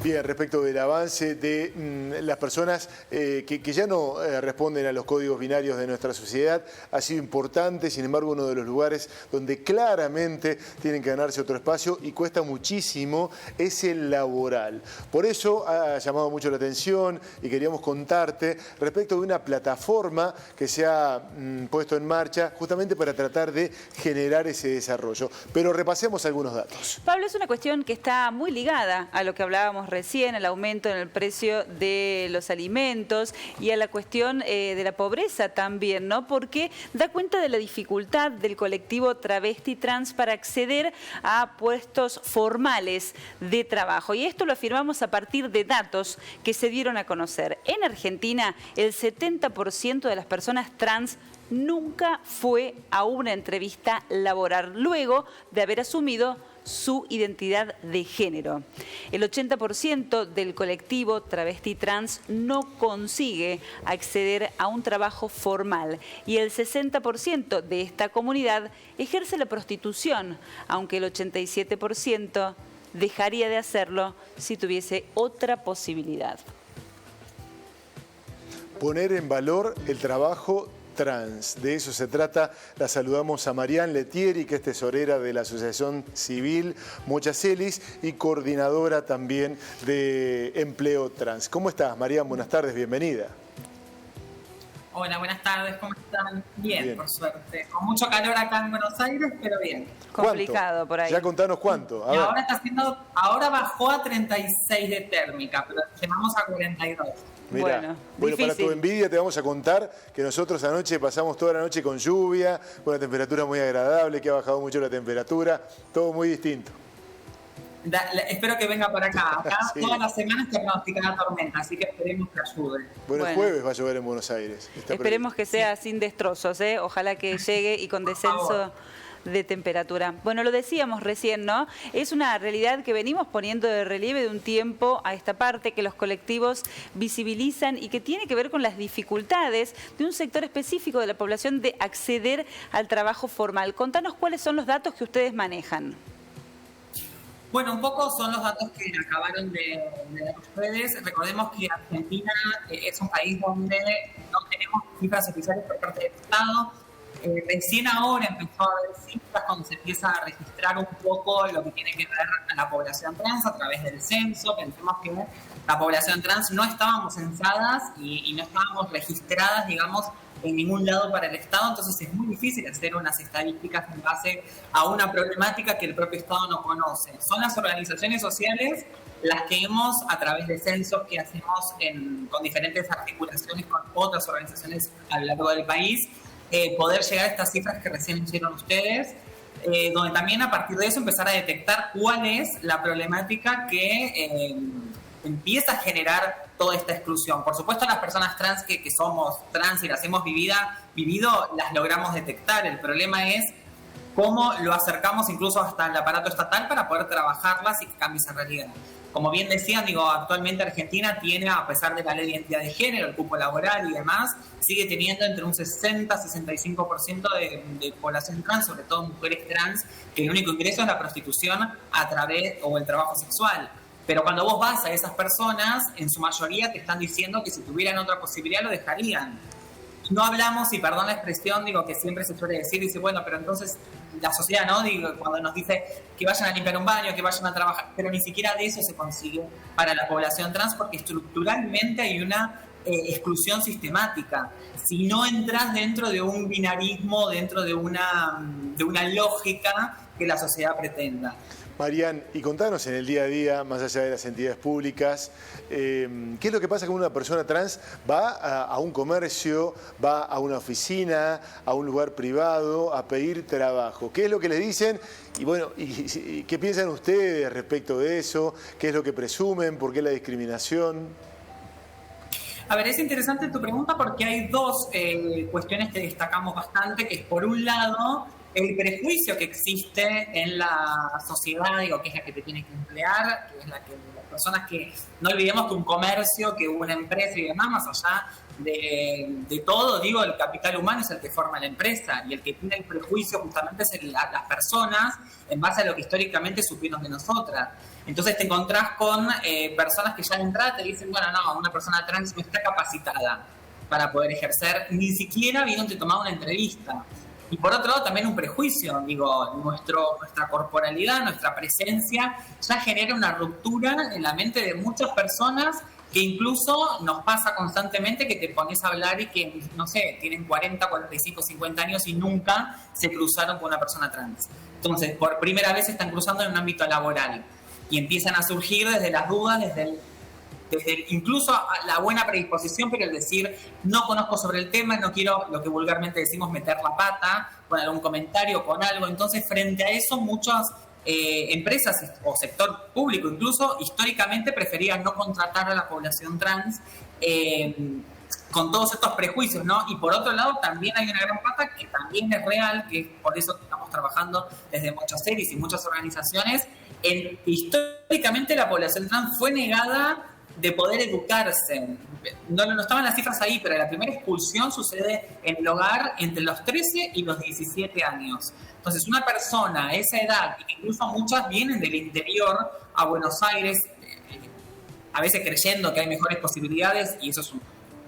Bien, respecto del avance de las personas que ya no responden a los códigos binarios de nuestra sociedad, ha sido importante, sin embargo, uno de los lugares donde claramente tienen que ganarse otro espacio y cuesta muchísimo es el laboral. Por eso ha llamado mucho la atención y queríamos contarte respecto de una plataforma que se ha puesto en marcha justamente para tratar de generar ese desarrollo. Pero repasemos algunos datos. Pablo, es una cuestión que está muy ligada a lo que hablábamos recién, al aumento en el precio de los alimentos y a la cuestión de la pobreza también, ¿no? Porque da cuenta de la dificultad del colectivo travesti trans para acceder a puestos formales de trabajo. Y esto lo afirmamos a partir de datos que se dieron a conocer. En Argentina, el 70% de las personas trans nunca fue a una entrevista laboral luego de haber asumido su identidad de género. El 80% del colectivo travesti trans no consigue acceder a un trabajo formal y el 60% de esta comunidad ejerce la prostitución, aunque el 87% dejaría de hacerlo si tuviese otra posibilidad. Poner en valor el trabajo trans. De eso se trata. La saludamos a Marianne Letieri, que es tesorera de la Asociación Civil Mochacelis y coordinadora también de Empleo Trans. ¿Cómo estás, Marianne? Buenas tardes, bienvenida. Hola, buenas tardes, ¿cómo están? Bien, por suerte. Con mucho calor acá en Buenos Aires, pero bien. Complicado por ahí. Ya contanos cuánto. Y ahora está haciendo, ahora bajó a 36 de térmica, pero llegamos a 42. Mirá, bueno, para tu envidia te vamos a contar que nosotros anoche pasamos toda la noche con lluvia, con una temperatura muy agradable, que ha bajado mucho la temperatura, todo muy distinto. Espero que venga por acá. Acá sí. Todas las semanas está pronosticada tormenta, así que esperemos que ayude. Bueno, el jueves va a llover en Buenos Aires. Esperemos que sea sin destrozos, ¿eh? Ojalá que llegue y con descenso de temperatura. Bueno, lo decíamos recién, ¿no? Es una realidad que venimos poniendo de relieve de un tiempo a esta parte, que los colectivos visibilizan y que tiene que ver con las dificultades de un sector específico de la población de acceder al trabajo formal. Contanos cuáles son los datos que ustedes manejan. Bueno, un poco son los datos que acabaron de dar ustedes. Recordemos que Argentina es un país donde no tenemos cifras oficiales por parte del Estado. Recién ahora empezó a haber cifras cuando se empieza a registrar un poco lo que tiene que ver a la población trans a través del censo. Pensemos que la población trans no estábamos censadas y no estábamos registradas, digamos, en ningún lado para el Estado, entonces es muy difícil hacer unas estadísticas en base a una problemática que el propio Estado no conoce. Son las organizaciones sociales las que hemos, a través de censos que hacemos con diferentes articulaciones con otras organizaciones a lo largo del país, poder llegar a estas cifras que recién hicieron ustedes, donde también a partir de eso empezar a detectar cuál es la problemática que empieza a generar toda esta exclusión. Por supuesto, las personas trans que somos trans y las hemos vivido, las logramos detectar. El problema es cómo lo acercamos incluso hasta el aparato estatal para poder trabajarlas y que cambie esa realidad. Como bien decían, actualmente Argentina tiene, a pesar de la ley de identidad de género, el cupo laboral y demás, sigue teniendo entre un 60-65% de población trans, sobre todo mujeres trans, que el único ingreso es la prostitución o el trabajo sexual. Pero cuando vos vas a esas personas, en su mayoría te están diciendo que si tuvieran otra posibilidad lo dejarían. No hablamos, y perdón la expresión, que siempre se suele decir, dice, bueno, pero entonces la sociedad, ¿no? Cuando nos dice que vayan a limpiar un baño, que vayan a trabajar, pero ni siquiera de eso se consigue para la población trans porque estructuralmente hay una exclusión sistemática. Si no entras dentro de un binarismo, dentro de una lógica que la sociedad pretenda. Marianne, y contanos en el día a día, más allá de las entidades públicas, ¿qué es lo que pasa cuando una persona trans va a un comercio, va a una oficina, a un lugar privado, a pedir trabajo? ¿Qué es lo que les dicen? Y bueno, ¿qué piensan ustedes respecto de eso? ¿Qué es lo que presumen? ¿Por qué la discriminación? A ver, es interesante tu pregunta porque hay dos cuestiones que destacamos bastante, que es por un lado el prejuicio que existe en la sociedad, digo, que es la que te tiene que emplear, que es la que las personas que, no olvidemos que un comercio, que una empresa y demás, más allá de todo, digo, el capital humano es el que forma la empresa y el que tiene el prejuicio justamente es las personas en base a lo que históricamente supieron de nosotras. Entonces te encontrás con personas que ya de entrada te dicen, bueno, no, una persona trans no está capacitada para poder ejercer, ni siquiera vieron te tomar una entrevista. Y por otro lado también un prejuicio, digo, nuestra corporalidad, nuestra presencia ya genera una ruptura en la mente de muchas personas que incluso nos pasa constantemente que te pones a hablar y que, no sé, tienen 40, 45, 50 años y nunca se cruzaron con una persona trans. Entonces, por primera vez se están cruzando en un ámbito laboral y empiezan a surgir desde las dudas, desde incluso la buena predisposición, pero el decir, no conozco sobre el tema, no quiero, lo que vulgarmente decimos, meter la pata con algún comentario, con algo. Entonces, frente a eso, muchas empresas o sector público incluso, históricamente preferían no contratar a la población trans con todos estos prejuicios, ¿no? Y por otro lado, también hay una gran pata que también es real, que por eso estamos trabajando desde muchas series y muchas organizaciones, históricamente la población trans fue negada de poder educarse. No estaban las cifras ahí, pero la primera expulsión sucede en el hogar entre los 13 y los 17 años. Entonces, una persona a esa edad, y incluso muchas vienen del interior a Buenos Aires, a veces creyendo que hay mejores posibilidades, y eso es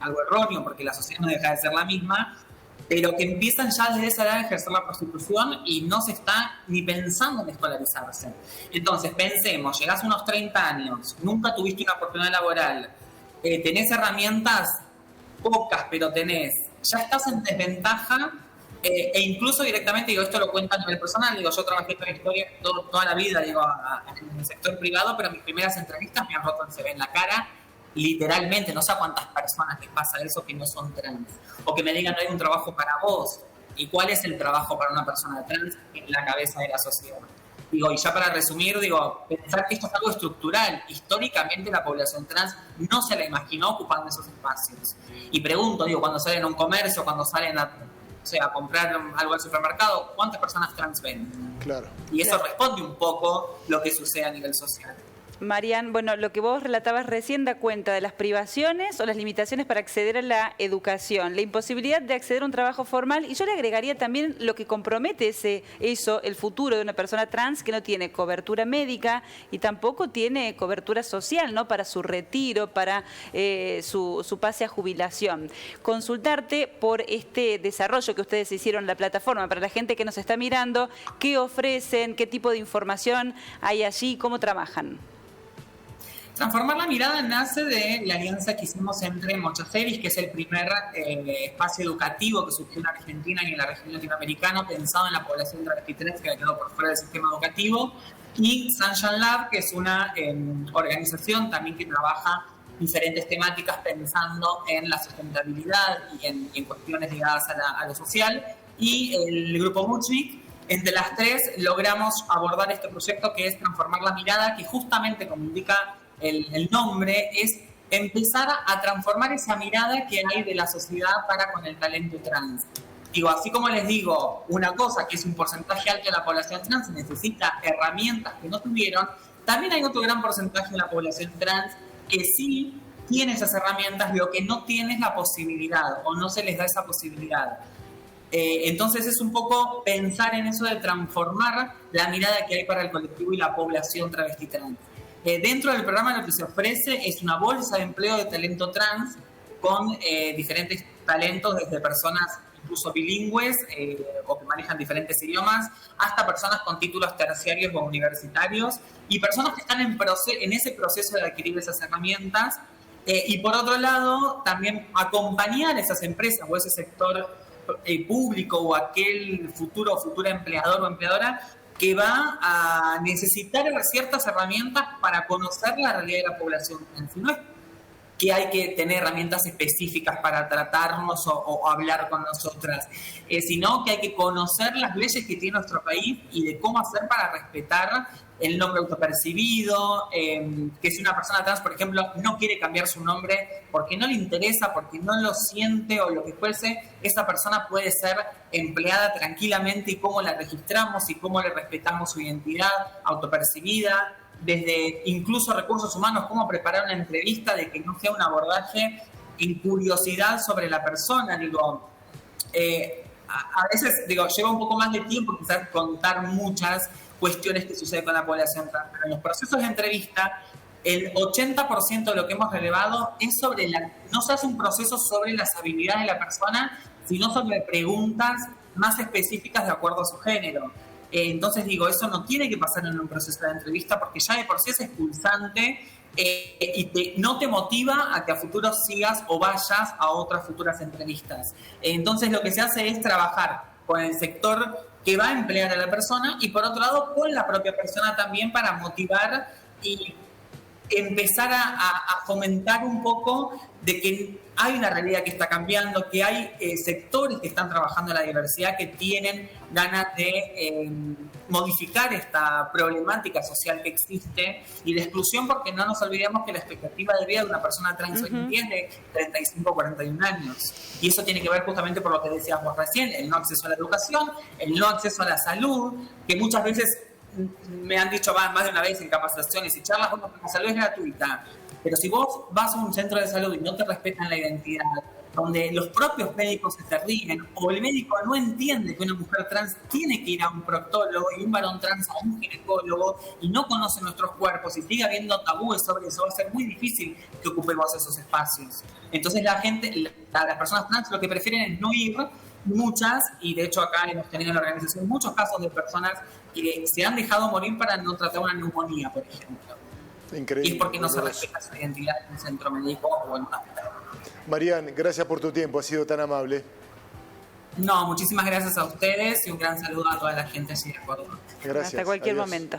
algo erróneo porque la sociedad no deja de ser la misma, pero que empiezan ya desde esa edad a ejercer la prostitución y no se está ni pensando en escolarizarse. Entonces, pensemos, llegás a unos 30 años, nunca tuviste una oportunidad laboral, tenés herramientas pocas, pero ya estás en desventaja, e incluso directamente, digo, esto lo cuento a nivel personal, digo, yo trabajé en la historia toda la vida, digo, en el sector privado, pero mis primeras entrevistas me han roto el CV en la cara, literalmente, no sé a cuántas personas les pasa eso que no son trans, o que me digan no hay un trabajo para vos, y cuál es el trabajo para una persona trans en la cabeza de la sociedad. Digo, y ya para resumir, digo, pensar que esto es algo estructural. Históricamente la población trans no se la imaginó ocupando esos espacios. Y pregunto, digo, cuando salen a un comercio, cuando salen a comprar algo al supermercado, ¿cuántas personas trans ven? Claro. Y eso responde un poco lo que sucede a nivel social. Marian, bueno, lo que vos relatabas recién da cuenta de las privaciones o las limitaciones para acceder a la educación, la imposibilidad de acceder a un trabajo formal, y yo le agregaría también lo que compromete el futuro de una persona trans que no tiene cobertura médica y tampoco tiene cobertura social, ¿no? Para su retiro, para su pase a jubilación. Consultarte por este desarrollo que ustedes hicieron en la plataforma, para la gente que nos está mirando, qué ofrecen, qué tipo de información hay allí, cómo trabajan. Transformar la mirada nace de la alianza que hicimos entre Mochaceris, que es el primer espacio educativo que surgió en Argentina y en la región latinoamericana, pensado en la población travesti trans que quedó por fuera del sistema educativo, y Sunshine Lab, que es una organización también que trabaja diferentes temáticas pensando en la sustentabilidad y en cuestiones ligadas a lo social, y el grupo Muchnik. Entre las tres logramos abordar este proyecto que es transformar la mirada, que justamente, como indica el nombre, es empezar a transformar esa mirada que hay de la sociedad para con el talento trans. Digo, así como les digo, una cosa que es un porcentaje alto de la población trans necesita herramientas que no tuvieron, también hay otro gran porcentaje de la población trans que sí tiene esas herramientas, lo que no tiene es la posibilidad o no se les da esa posibilidad. Entonces es un poco pensar en eso de transformar la mirada que hay para el colectivo y la población travesti trans. Dentro del programa lo que se ofrece es una bolsa de empleo de talento trans con diferentes talentos, desde personas incluso bilingües o que manejan diferentes idiomas, hasta personas con títulos terciarios o universitarios, y personas que están en ese proceso de adquirir esas herramientas. Y por otro lado, también acompañar a esas empresas o ese sector público o aquel futuro o futura empleador o empleadora que va a necesitar ciertas herramientas para conocer la realidad de la población. No es que hay que tener herramientas específicas para tratarnos o hablar con nosotras, sino que hay que conocer las leyes que tiene nuestro país y de cómo hacer para respetar el nombre autopercibido, que si una persona trans, por ejemplo, no quiere cambiar su nombre porque no le interesa, porque no lo siente o lo que fuese, esa persona puede ser empleada tranquilamente y cómo la registramos y cómo le respetamos su identidad autopercibida, desde incluso recursos humanos, cómo preparar una entrevista de que no sea un abordaje en curiosidad sobre la persona. Digo, a veces, digo, lleva un poco más de tiempo quizás contar muchas cuestiones que suceden con la población trans, pero en los procesos de entrevista, el 80% de lo que hemos relevado es sobre no se hace un proceso sobre las habilidades de la persona, sino sobre preguntas más específicas de acuerdo a su género. Entonces digo, eso no tiene que pasar en un proceso de entrevista porque ya de por sí es expulsante y no te motiva a que a futuro sigas o vayas a otras futuras entrevistas. Entonces lo que se hace es trabajar con el sector que va a emplear a la persona y por otro lado con la propia persona también para motivar y empezar a fomentar un poco de que hay una realidad que está cambiando, que hay sectores que están trabajando en la diversidad que tienen ganas de modificar esta problemática social que existe y de exclusión, porque no nos olvidemos que la expectativa de vida de una persona trans hoy en día es de 35 o 41 años. Y eso tiene que ver justamente por lo que decías vos recién, el no acceso a la educación, el no acceso a la salud, que muchas veces me han dicho más de una vez en capacitaciones y charlas, bueno, la salud es gratuita, pero si vos vas a un centro de salud y no te respetan la identidad, donde los propios médicos se te ríen, o el médico no entiende que una mujer trans tiene que ir a un proctólogo y un varón trans a un ginecólogo y no conoce nuestros cuerpos y sigue habiendo tabúes sobre eso, va a ser muy difícil que ocupemos esos espacios. Entonces la gente, las personas trans lo que prefieren es no ir, muchas, y de hecho acá hemos tenido en la organización muchos casos de personas que se han dejado morir para no tratar una neumonía, por ejemplo. Increíble. Y es porque no se respeta su identidad en un centro médico o en un hospital. Marian, gracias por tu tiempo, has sido tan amable. No, muchísimas gracias a ustedes y un gran saludo a toda la gente allí de Córdoba. Gracias. Hasta cualquier Adiós. momento.